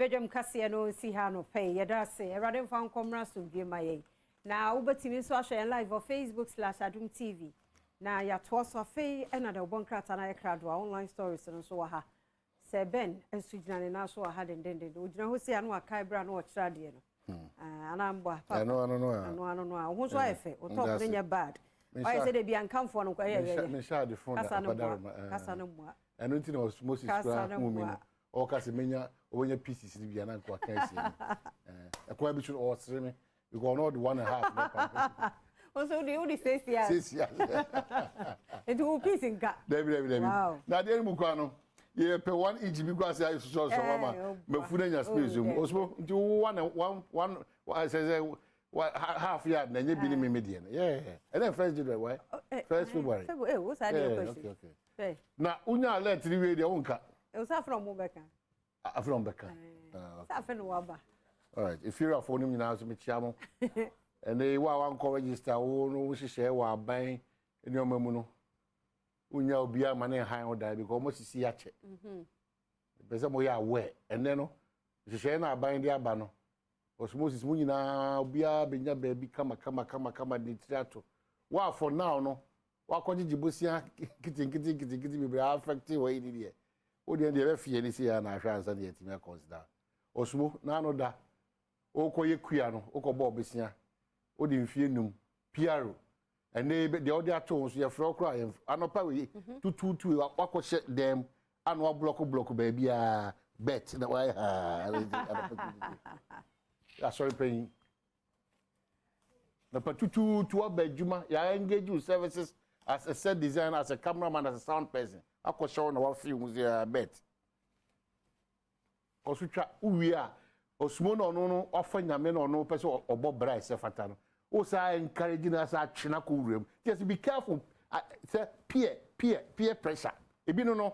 Badwam kase no si ha no pay yeda se erade mfa nkomra so dwe maye na ubetimi so ahwe live on Facebook/Adom TV na ya to so afi na de obonkrata na yekrado online stories no so wa ha se ben ensugyina ne na so wa ha dendende ogyina ho si anu akai bra no okira de no anamba papa no ho so ayefe o top nya bad why say they be ankamfo no kwa ye me sha de phone kasa no mo enu nti na osmosis kra mumi o kase menya onya pieces ni bia na kwa kan si ekwa bi chu o sere me because not 1.5 also the 6 years 6 years it will piece nka David na de mu kwa no ye pe 1 inch bi kwa say so mama me fu na nya space mu osmo nti 1 say half yard na nya bi ni me medie na yeah and then first January why first February what's that question okay na unya alert ni we de wonka e sa from Beka from Beka sa fe no waba all right if you're for him now so me chiamo and they wa wan register wo no wo hihye wa ban eni o mamu no unya obi ama na han o dai because mo sisi ya che pese mo ya we ene no hihye na ban de aba no osmosis mu nyina obi a benya baby kama ni triato wa for now no wa kojiji bosia kiti be affect we ni de o de be fie ni si ya na ahwa ansa de yetimi consider osmo na no da o koye kua no o ko bo besia o de mfie num piaro ene de o de ato so ye fro kra anopa we tututu wa ko she dem anu block baby a bet na why sorry paying na patutu to abadjuma ya engage you services as a set designer, as a cameraman, as a sound person. I could show no film bet. Osucha uwia osmo no offer nyame no person obo bra se fatano. O sa encouraging us at china kurem. Just be careful. Say peer pressure. E bi no.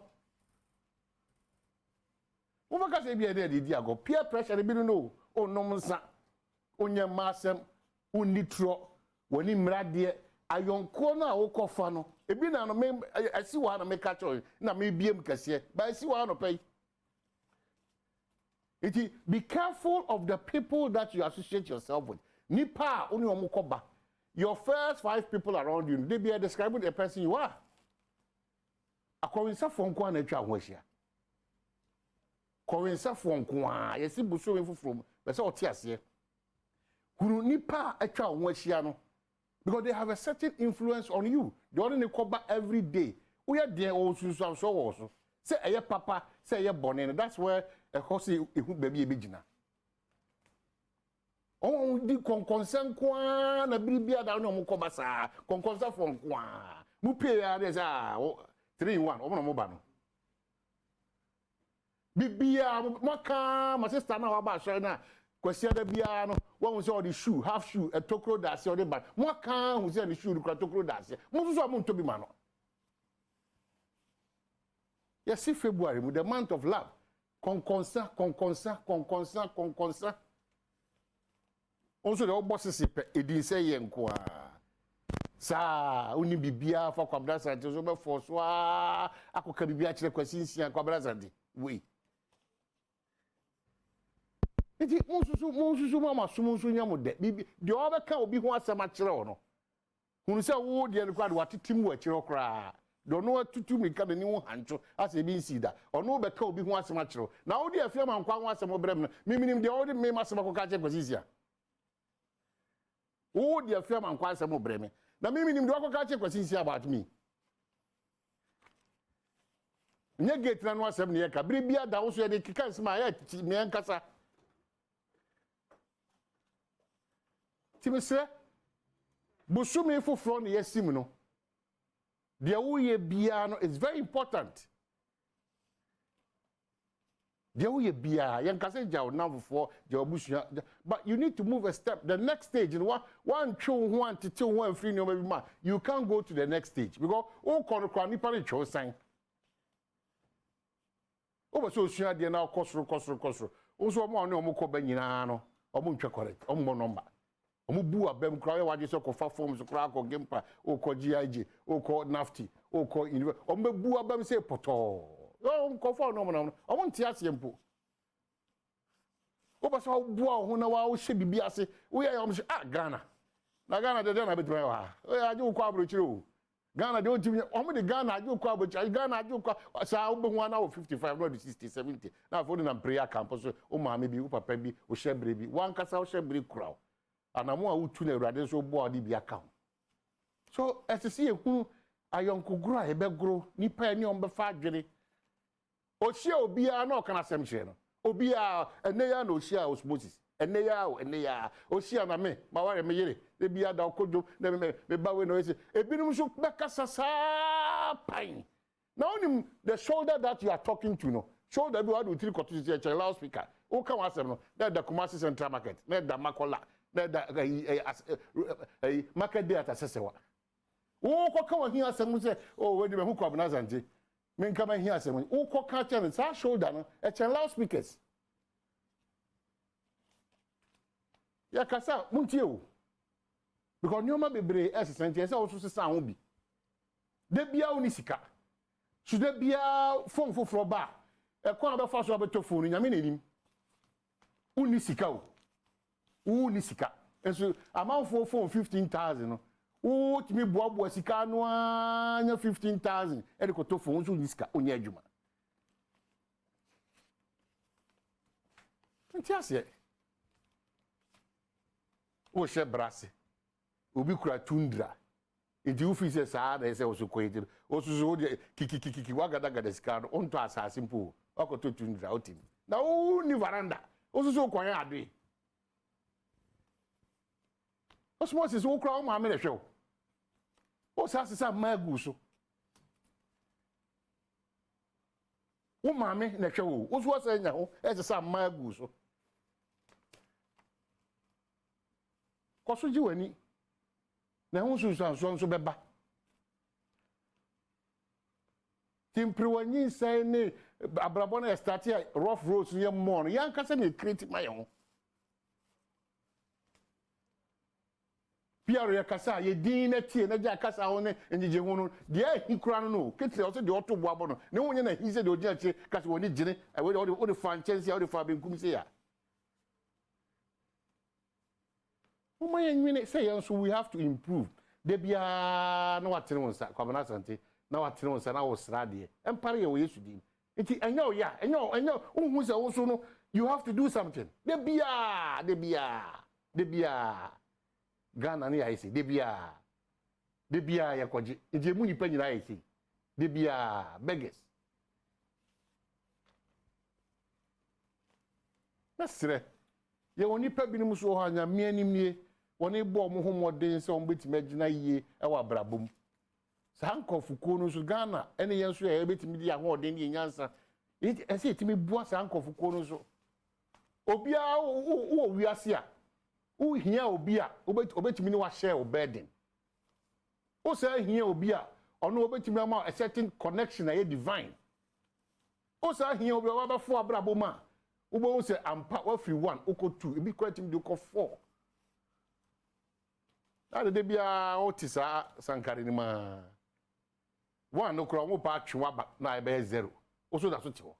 O maka se bi e dey di ago. Peer pressure e bi no. O no nsa. Onye masem unitro woni mrade ayonko na wokofa no ebi na no me asi wa na me ka cho na me biem kase ba asi wa no pay. Be careful of the people that you associate yourself with. Nipa oni omukoba. Your first 5 people around you, they be describing the person you are. Akorinsa fonko na atwa hohia. Korinsa fonko a yesi buso enfufrom, be se otiase. Kunu nipa atwa hohia no. Because they have a certain influence on you. They only cover every day. We are there also so. Say a papa, say a bonnet. That's where a horse baby begina. Oh, the concern quan a bribia down on Mukobasa, conconsa from Quan. Mupea, there's 3 in 1, over Mobano. Bibia, Maka, my sister now about China. Question the piano, one was all the shoe, half shoe, a tokro that's your but what can who's the shoe to tokro that's most of them to be man. Yes, see February with the month of love. Conconsa. Also, the old bosses, it didn't say Yenqua. Sa, only bibia for Quabrasa to over for Swa, I could be actually questions and Quabrasa. We. Iti mususu mama sumunsu nyamu de bibi de obeka obi ho asema kire ono hunu se wo de no kwade watetimu akire kra do no atutu mika de ni wo hancho ase bi nsida ono obeka obi ho asema kire na wo de afia man kwa ho asema brem no miminim de wo de me masema ko ka che kwasisia wo de afia man kwa asema brem na miminim de wo ko ka che kwasisia about me nye gate na no asema ne ka bibia da wo so de kika nsema ya me ankasa Timisre busumi fufro ne yesim no de woye bia no is very important de woye bia yen kase jaw na fufo de obusua but you need to move a step the next stage in one twu ho antete ho afri no maybe ma you can't go to the next stage because o kono kwa nipa re twu san o ba so sua de na kosoro o so mo ne o mo ko ba nyina no o mo ntwa correct o mo number omubu abem kra ye waje so ko fa forms kra ko gempa o ko GIG o ko nafty o ko omubu abem se poto o ko fa no mo o mo ntia se mpo ba so boa ho na wa wo hye bibi ase wo ya yom Ghana na Ghana de na betuma wa o ya aju kwa abro chire o Ghana de o timi o mo de Ghana aju kwa abro chire Ghana aju kwa sa wo be ho na wo 55 no de 60 70 na for na prayer camp so o ma me bi o papa bi o hye bre bi wan kasa o hye bre kura anamo a wutu na Awurade so boa de bi aka so esisi ehunu ayonkogro a ebegro nipa eni on be fa adwene o hye obia na o kana sem hye no obia ene ya na o hye a osmosis ene ya o hye na me ma ware me yere e bia da okojo na me ba we no ese ebinum so be kasa sa pan na onim the shoulder that you are talking to no shoulder bi wa do three quarters here loudspeaker o kan wasem no na da Kumasi Central Market na da Makola na da market day at asesewa wo ko kan wa hin asem se o we di me hu ko abna zanje men kama hin asem wo ko kan chen sa shoulder no e chen loudspeakers ya kasa muntie o because nyoma bebre esensente ese wo so sesa ho bi de bia oni sika so de bia phone foforo ba e ko na be fa so abeto phone nyame nanim oni sika o oni sika enso amount for phone 15,000 no o timi boabo sika no anya 15,000 e de ko to phone so ni sika onya adwuma ntiase o she brase obi kura tundra enti u fi se saa na ese o so koyiti o so so de kiki wagada sika no onto asase mpo okoto tundra otimi na o ni varanda o so so kwanya ade osmosis wo kura o ma me na hwe o sa sesa magu so wo ma me na hwe o so sa nya ho e sesa magu so koso ji wani na hu susanso nso beba timpriwanyi sai ne abrabo na start ya rough roads ye mon yan kasa ne create my ho piaro ya kasa ye din na tie na ja kasa ho ne njije hu no de ahi kura no ketire o se de oto boabo no ne wonye na hi se de ogia che kasa woni gire we o de fan chance ya o de fa benkum se ya so we have to improve. They be no what tenonsa, Kwabena Sante, now what tenonsa, now was radi, and parry away to dim. And you, who's also no, you have to do something. They be Ghana, I say, they be Yakoji, it's a money penny, I see. They be beggars. That's right. You only pay me so hanya, me and me. Woni bo mo homoden se on betime agina yie e wa brabom sa ankofuko no so Ghana ene yenso e betime di ahoden ni nyansa e se etime bua sa ankofuko no so obia wo wiase a wo hia obia obetime ni wa share o burden wo sa hia obia ono obetime ma a certain connection a divine wo sa hia obia wa ba fo abrabom a wo bo se ampa wa free 1 uko 2 e bi kwatim di uko 4 de bia otisa sankari ni ma one no kro mo pa twa ba na e be 0 oso da so ti ho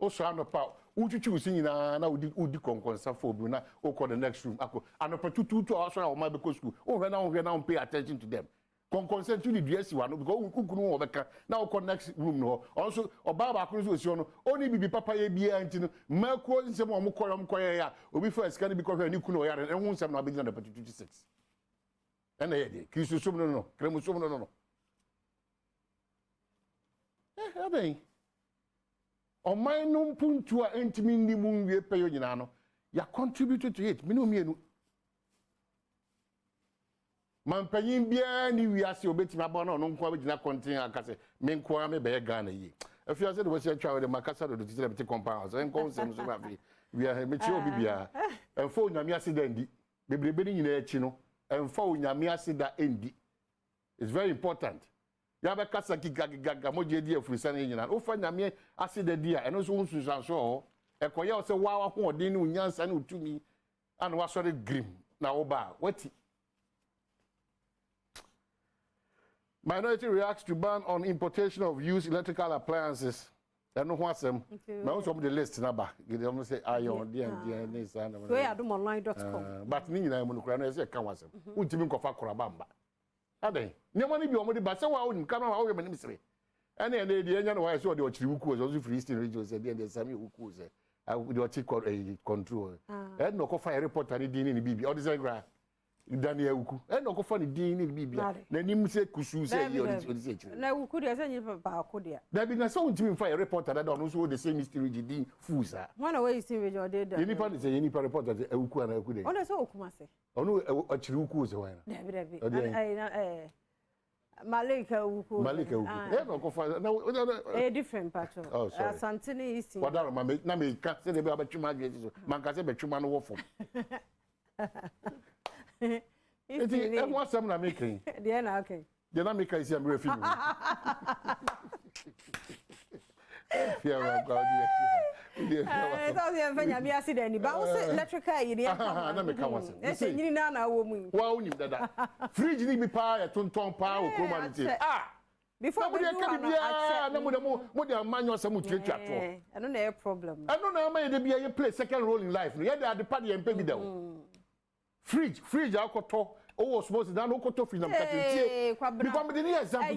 oso anopa uchuchu usi nyina na udi konkonsa for obi na o call the next room ako anopa tutu oso na o ma be ko school o hwe na pay attention to them konkonsa tu di duasi wa no because ukunu wo beka na o call next room no also oba ba akunu so osi no oni bibi papa ye bia anti no ma ko nsem o mo koyo ya obi first kan bi ko hwe ni kunu o ya re hu nsem na be na 26 ena ye de kristo som no kremu som no bem o mai num puntu a entimi ndi mu nwie peyo nyina no ya contribute to it me no mienu mampanyin bia ni wiase obetimi aba na no nko abegina content akase me nko a me be Ghana yi afia se de wose atwa de makasa do titire beti compound so nko nsem so ba fi we are me chi obi bia enfo nyame accident di bebrebe ni nyina achi no enfo nyame accident endi it's very important ya be kasa gigaga moje di afurisa na nyina o fa nyame accident di a eno so unsusan so ekoye o se wa ho odin ni unyansa na utumi ana wa sori grim na wo ba wati. Minority reacts to ban on importation of used electrical appliances I know what's them. Most of the list number. You almost say iron, dear, this and so I do online.com. But Nina Munukran is a canvas. Won't even go for Korabamba. Are they? No money be on the bus, so I wouldn't come out of ministry. And then the young wife saw the Chiruku was also free still regions and then the Sammy Hukus. I would take control. And no fire report and the in the BB or the gra. Daniel Uku. And no funny dean in the BB. Then you say Kusu say you. Now, could you send you about Kodia? There be no sound to fire report that I don't know the same mystery D Fusa. One away is in your did. Any part is any report that Uku and Uku. Oh, that's all Kumasi. Oh, no, a Chiruku is a winner. Malika Uku. Malika Uku. A different pattern. Oh, sorry. Santini is what are my name? Can't say about you, Mancasa, but you man wolf. It was some making. Yeah, okay. The Namika is a refugee. I thought you had seen any, but also electrical idea. Nana woman. Wow, you that. Fridge need be power, Tonton power, humanity. Ah! Before we can be more than manual some treat. I don't have a problem. I don't know how be a play second role in life. Yeah, they are the party and pay me down. Fridge, alcohol. Oh, suppose that no coto freedom become the near example.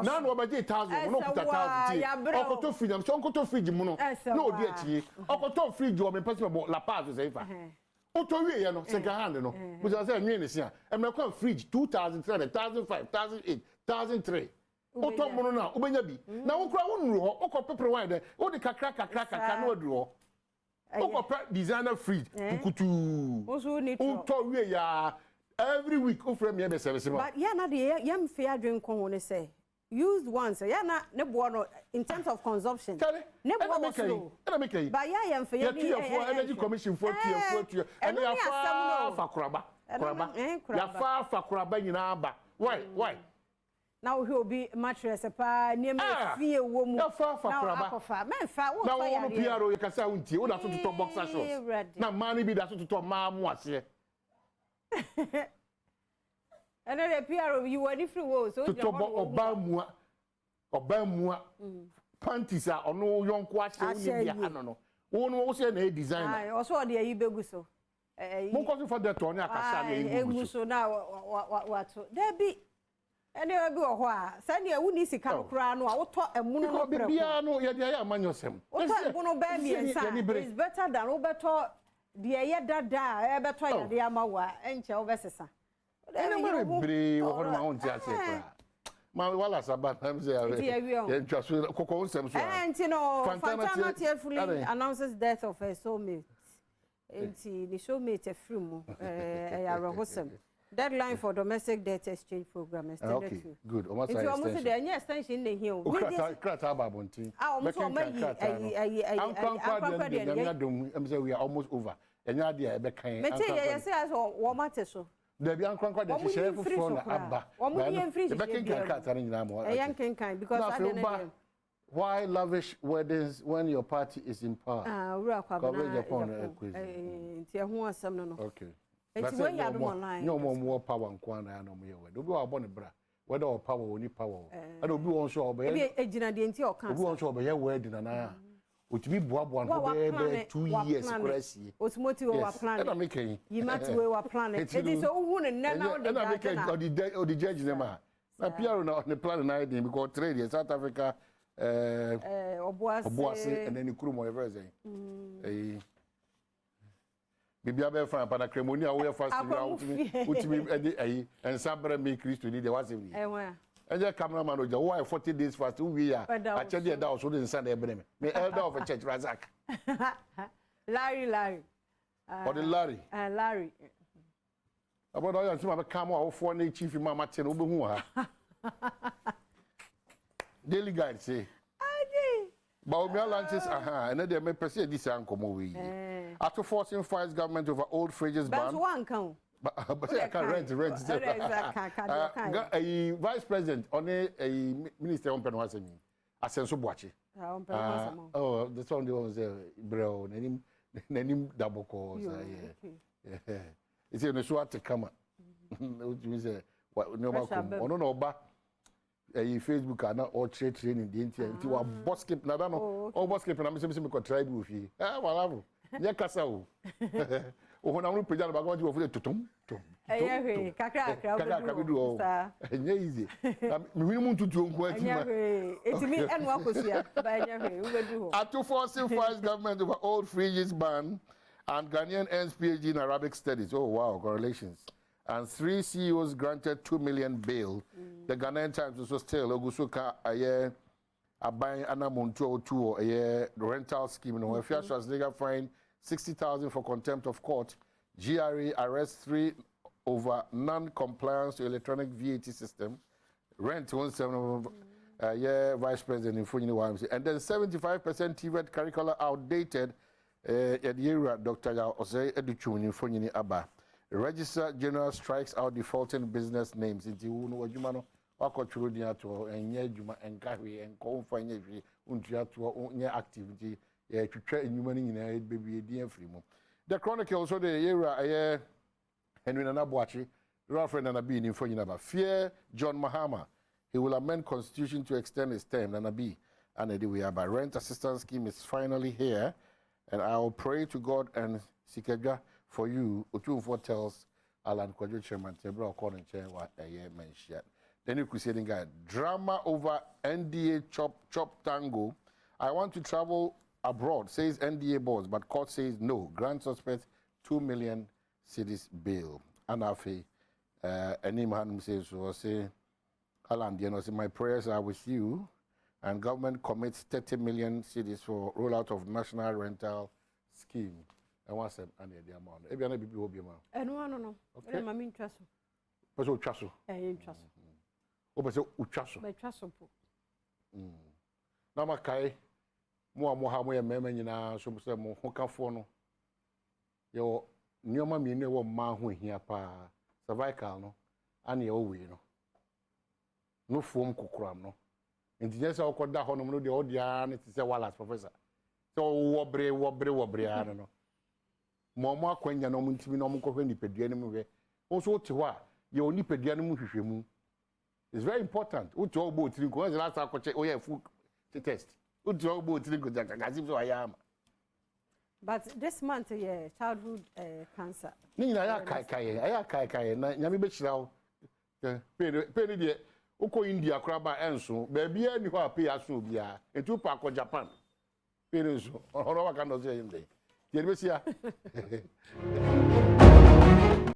None of my 8,000, no 1,000. Alcohol freedom, so coto fridge mono. No, dear, alcohol fridge, or possible La Paz is safer. Otowe, no, second hand, no. Which I said, Minister, and my con fridge 2,007, 1,005, 1,008, 1,003. Oto mono now, Ubenabi. Now, Okra rule, Oko pepper wine, or the crack, no draw. Oko designer fridge, Kutu. Also, need to every week, offer me a service. But yeah, not the young fair drink on say. Used once, yeah, not in terms of consumption. Never make it. But yeah, I'm for energy commission 40 and they are far for Kraba. Far for Kraba in Aba. Why? Now he'll be mattress a pa near me fear woman. Far for Kraba. Man, far now, Piero, you can say, what that's to talk box. Now, money be that's to talk mamma was here. And then appear you were different woes. So, Obama, panties are no young question. I don't know. One was a designer. I also the Ibeguso. More for that one. I so now what? There be. And there will be a while. Send you wouldn't see Crown or talk a moon. No, yeah, man, yourself. It's better than Roberto. The da better the Amawa and Chelvesa. And I'm very what my own just say. My wallas about them say, just Coco Sam. And you know, Fantana tearfully announces death of her soulmate. And the showmate a frumo, a deadline for domestic debt exchange program extended to. Good. Almost there, yes, extension in here. We are almost over. And you are the kind. Yes, so. There be unconquered that share for Abba. Because why lavish weddings when your party is in power? Coverage upon okay. No more power and Kwana no more. Do go upon a bra. Whether or power or any power. I don't be on show, but a general or can't go on show by your wedding and I. Which be Badwam 2 years crazy. What's motive plan? I'm making you might wear planet. It is all one and now the judge them. Appear on the plan idea because trade in South Africa, Obuasi, and then the crew more everything. Maybe I better find a cremonia away first which me and Sabra make Christ to the was in. And the cameraman was why 40 days fast we are. Actually, that was wouldn't send a me elder of a church Razak. Larry. Or the Larry. Larry. About all some of a camera for the chief in Mamma Ten Ubu. Daily guide say. But my lunches, and then they may perceive this uncle movie. After forcing fires government over old fridges ban. One count. But I can rent. A vice president on a minister on Penwasami. I sent so watching. Oh, the song was bro, name double calls. It's in the SWAT to come. Which means what no, Facebook ana or training the intent wa boss skip na da no o boss skip na me se me ko try bi ofi wala nya kasa o o na mu peja na ba go ofi tutum tum we kakra bi do o nya easy me hunu mu tutu nko ati ma etimi enu akosia ba nya we do ho at to forcing vice government over old fringes ban and Ghanaian ends PhD in Arabic studies. Oh wow, correlations. And 3 CEOs granted 2 million bail. The Ghanaian Times also still Ogusuka aye abayin anamonto to aye rental scheme. No, if Schwarzenegger fined 60,000 for contempt of court. GRE arrests 3 over non-compliance to electronic VAT system. Rent 17 vice president in Funyini. And then 75% TVET curricula outdated. Yadira Dr. Ose Educhuni Funyini Abba. The Registrar General strikes out defaulting business names into Wajumano, Wakochudia to and Yajuma and Gary and Confine Untia to activity, to try in human in a baby dear free. The Chronicle also the era Henry Nanabuachi, Ralph and Abi in Funyinaba. Fear John Mahama. He will amend Constitution to extend his term, Nanabi. And anyway, our rent assistance scheme is finally here. And I will pray to God and Sikeja for you. Otunfo tells Alan Kwadwo Chairman Tebra Okon Chair what a year mentioned. Then you crusading guy. Drama over NDA chop tango. I want to travel abroad, says NDA boss, but court says no. Grand suspect 2 million cedis bail. Anafi Animhan says so say Alan Diano say my prayers are with you. And government commits 30 million cedis for rollout of national rental scheme. And what's the amount? If you be will be amount. No. Okay. I'm interested. But so chasso. Interested. Oh, but so chasso. By chasso. Now my kai. Mo ha mo ye mema nyina so se mo hokafo no. Yo nyoma mi ne wo ma ho hia pa. Cervical no. Ane o we no. No form kokoram no. Nti je se okoda ho no no de odia ne ti se Wallace professor. So wobre ano no. Mo akwanya no ntimi no mo kohwe nipadua ne mu hwe. Wo so ti ho a ye onipadua ne mu hwehwemu. It's very important. Uti ogbo otiri ko ze last akoche oya full test. Uti ogbo otiri ko jagazi so ayama. But this month yeah childhood cancer. Ni na ya kai na nyame be kira wo. Pe de uko India kraba enso ba bia ni ho ape aso bia etu pa ko Japan pe enso ono wa kan do say him dey. Ye be sia.